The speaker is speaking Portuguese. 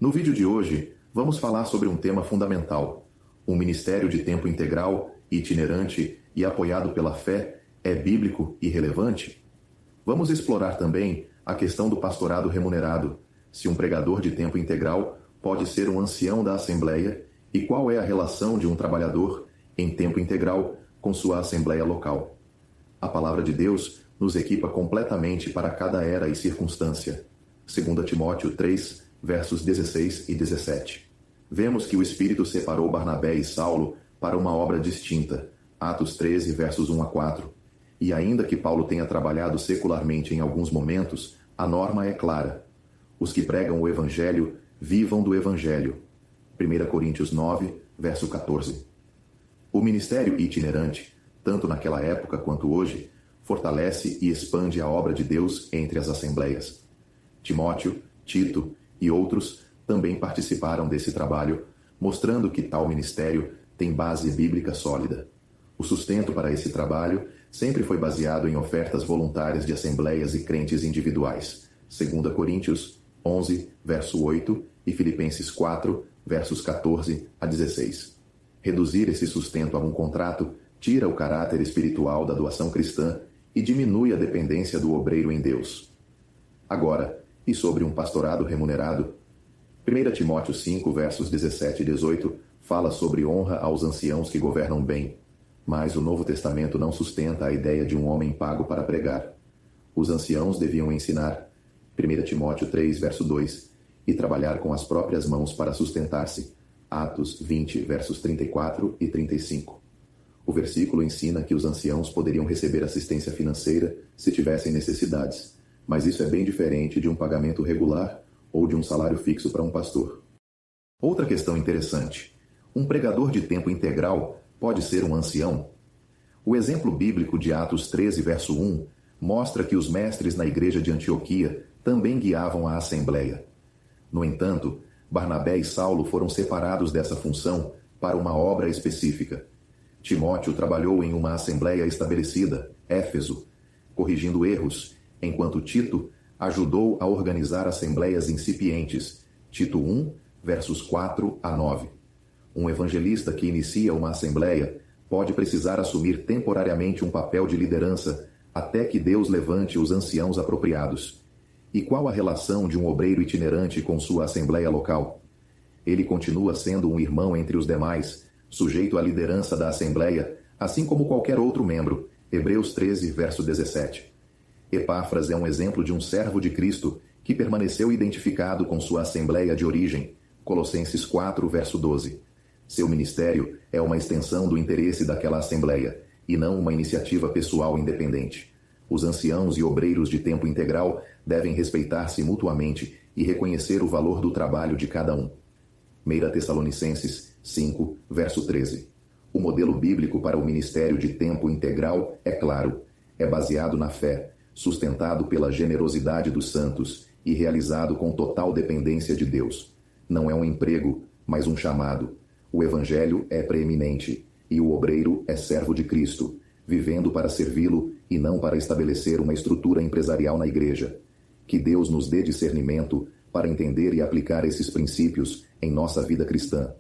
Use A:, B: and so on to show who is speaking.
A: No vídeo de hoje, vamos falar sobre um tema fundamental. Um ministério de tempo integral, itinerante e apoiado pela fé é bíblico e relevante? Vamos explorar também a questão do pastorado remunerado, se um pregador de tempo integral pode ser um ancião da Assembleia e qual é a relação de um trabalhador em tempo integral com sua Assembleia local. A palavra de Deus nos equipa completamente para cada era e circunstância. 2 Timóteo 3, versos 16 e 17. Vemos que o Espírito separou Barnabé e Saulo para uma obra distinta. Atos 13, versos 1 a 4. E ainda que Paulo tenha trabalhado secularmente em alguns momentos, a norma é clara. Os que pregam o Evangelho, vivam do Evangelho. 1 Coríntios 9, verso 14. O ministério itinerante, tanto naquela época quanto hoje, fortalece e expande a obra de Deus entre as assembleias. Timóteo, Tito e outros também participaram desse trabalho, mostrando que tal ministério tem base bíblica sólida. O sustento para esse trabalho sempre foi baseado em ofertas voluntárias de assembleias e crentes individuais. 2 Coríntios 11, verso 8 e Filipenses 4, versos 14 a 16. Reduzir esse sustento a um contrato tira o caráter espiritual da doação cristã e diminui a dependência do obreiro em Deus. Agora, e sobre um pastorado remunerado? 1 Timóteo 5, versos 17 e 18, fala sobre honra aos anciãos que governam bem, mas o Novo Testamento não sustenta a ideia de um homem pago para pregar. Os anciãos deviam ensinar, 1 Timóteo 3, verso 2, e trabalhar com as próprias mãos para sustentar-se, Atos 20, versos 34 e 35. O versículo ensina que os anciãos poderiam receber assistência financeira se tivessem necessidades, mas isso é bem diferente de um pagamento regular ou de um salário fixo para um pastor. Outra questão interessante: um pregador de tempo integral pode ser um ancião? O exemplo bíblico de Atos 13, verso 1, mostra que os mestres na igreja de Antioquia também guiavam a assembleia. No entanto, Barnabé e Saulo foram separados dessa função para uma obra específica. Timóteo trabalhou em uma assembleia estabelecida, Éfeso, corrigindo erros, enquanto Tito ajudou a organizar assembleias incipientes, Tito 1, versos 4 a 9. Um evangelista que inicia uma assembleia pode precisar assumir temporariamente um papel de liderança até que Deus levante os anciãos apropriados. E qual a relação de um obreiro itinerante com sua assembleia local? Ele continua sendo um irmão entre os demais, sujeito à liderança da assembleia, assim como qualquer outro membro, Hebreus 13, verso 17. Epáfras é um exemplo de um servo de Cristo que permaneceu identificado com sua assembleia de origem, Colossenses 4, verso 12. Seu ministério é uma extensão do interesse daquela assembleia, e não uma iniciativa pessoal independente. Os anciãos e obreiros de tempo integral devem respeitar-se mutuamente e reconhecer o valor do trabalho de cada um. 1 Tessalonicenses 5, verso 13. O modelo bíblico para o ministério de tempo integral é claro, é baseado na fé, sustentado pela generosidade dos santos e realizado com total dependência de Deus. Não é um emprego, mas um chamado. O Evangelho é preeminente e o obreiro é servo de Cristo, vivendo para servi-lo e não para estabelecer uma estrutura empresarial na igreja. Que Deus nos dê discernimento para entender e aplicar esses princípios em nossa vida cristã.